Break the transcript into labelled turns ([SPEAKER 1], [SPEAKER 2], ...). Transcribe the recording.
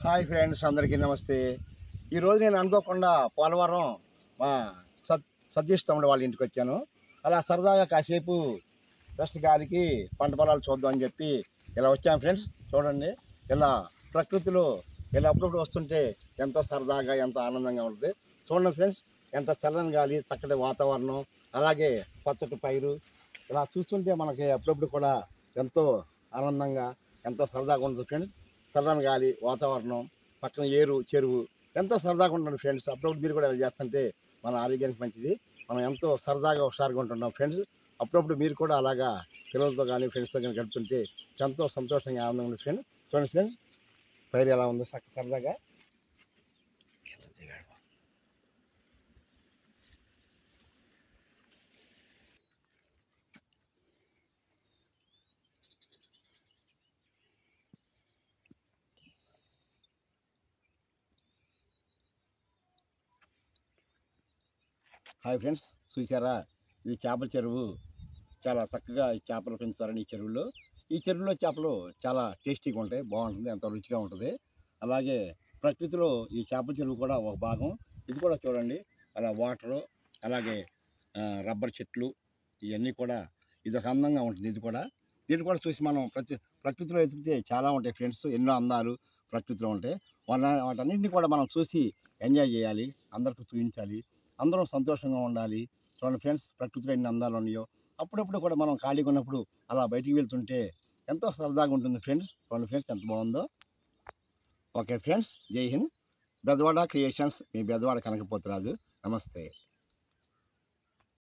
[SPEAKER 1] Hi friends, అందరికీ నమస్తే. ఈరోజు నేను అనుకోకుండా పోలవరం మా సతీష్ తమ్ముడు వాళ్ళ ఇంటికి వచ్చాను. అలా సరదాగా కాసేపు రెస్ట్ గాలికి పంట పొలాలు చూద్దాం అని చెప్పి ఇలా వచ్చాను ఫ్రెండ్స్. చూడండి, ఇలా ప్రకృతిలో ఇలా అప్పుడప్పుడు వస్తుంటే ఎంతో సరదాగా ఎంతో ఆనందంగా ఉంటుంది. చూడండి ఫ్రెండ్స్, ఎంత చల్లని గాలి, చక్కటి వాతావరణం, అలాగే పచ్చటి పైరు ఇలా చూస్తుంటే మనకి అప్పుడప్పుడు కూడా ఎంతో ఆనందంగా ఎంతో సరదాగా ఉంటుంది ఫ్రెండ్స్. చల్లని గాలి, వాతావరణం, పక్కన ఏరు, చెరువు ఎంతో సరదాగా ఉంటుంది ఫ్రెండ్స్. అప్పుడప్పుడు మీరు కూడా ఇలా చేస్తుంటే మన ఆరోగ్యానికి మంచిది. మనం ఎంతో సరదాగా హుషారుగా ఉంటున్నాం ఫ్రెండ్స్. అప్పుడప్పుడు మీరు కూడా అలాగా పిల్లలతో కానీ ఫ్రెండ్స్తో కానీ గడుపుతుంటే ఎంతో సంతోషంగా ఆనందంగా ఉంది ఫ్రెండ్స్. చూడండి ఫ్రెండ్స్, పైరు ఎలా ఉందో సరదాగా. హాయ్ ఫ్రెండ్స్, చూసారా, ఇది చేపల చెరువు. చాలా చక్కగా ఈ చేపలు పెంచుతారని ఈ చెరువులో చేపలు చాలా టేస్టీగా ఉంటాయి, బాగుంటుంది, ఎంతో రుచిగా ఉంటుంది. అలాగే ప్రకృతిలో ఈ చేపల చెరువు కూడా ఒక భాగం. ఇది కూడా చూడండి, అలా వాటరు, అలాగే రబ్బర్ చెట్లు, ఇవన్నీ కూడా ఇది ఒక అందంగా ఉంటుంది. దీన్ని కూడా చూసి మనం ప్రకృతిలో ఎదిగితే చాలా ఉంటాయి ఫ్రెండ్స్. ఎన్నో అందాలు ప్రకృతిలో ఉంటాయి. వాటన్నింటినీ కూడా మనం చూసి ఎంజాయ్ చేయాలి, అందరికీ చూపించాలి, అందరం సంతోషంగా ఉండాలి. చూడండి ఫ్రెండ్స్, ప్రకృతిలో ఎన్ని అందాలు ఉన్నాయో. అప్పుడప్పుడు కూడా మనం ఖాళీగా ఉన్నప్పుడు అలా బయటికి వెళ్తుంటే ఎంతో సరదాగా ఉంటుంది ఫ్రెండ్స్. చూడండి ఫ్రెండ్స్, ఎంత బాగుందో. ఓకే ఫ్రెండ్స్, జై హింద్. బెజవాడ క్రియేషన్స్, మీ బెజవాడ కనకపోతురాజు. నమస్తే.